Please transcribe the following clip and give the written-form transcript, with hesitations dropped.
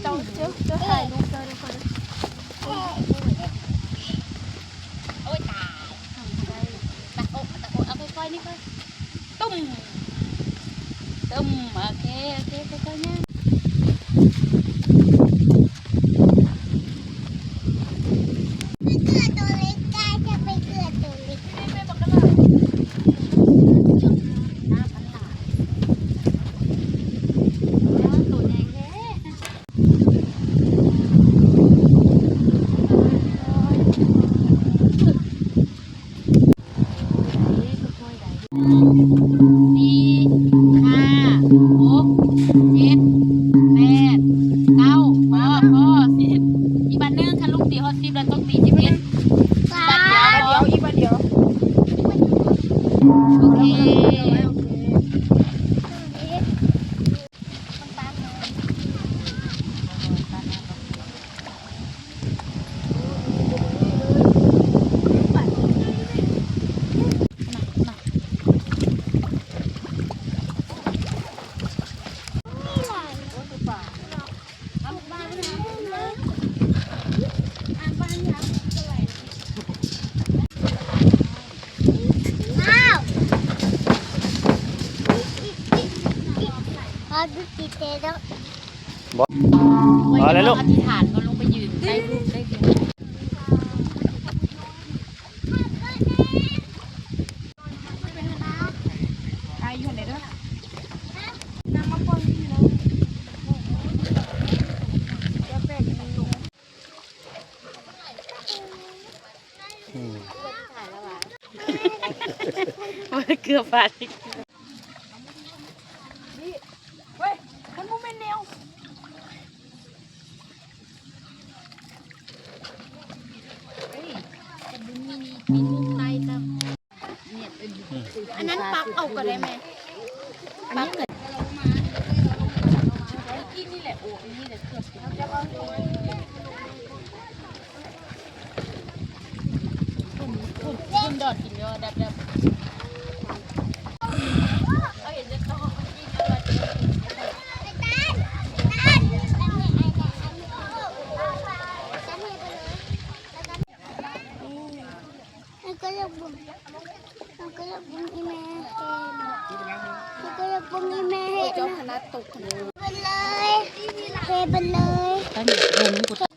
เจ้าถ่ายรูปเจ้าด้วยคนโอ้ยตายตะโกเอาค่อยๆนี่ค่อยตุ้มตุ้มโอเคค่อยๆเนี่ยเอาเลยลูกอธิษฐานก็ลงไปยืนได้รูปได้เดียวใครอยู่ไหนด้วยน้ำมะพร้าวที่เราจะเป็นเกือบบาดเฮ้ยมันมุมเป็นแนวมีลูกไล่ตั้งเนี่ยอันนั้นปักเอาก็ได้ไหมปักเกิดกินนี่แหละโอ้นี่แหละเกือบคุณดอดกินเยอะดับเอาเห็นจะต้องกินอะไรก็จะบุ้งอีแม่ก็จะบุ้งอีแม่เจ้าคณะตกเลยเทไปเลย ตอนนี้ลง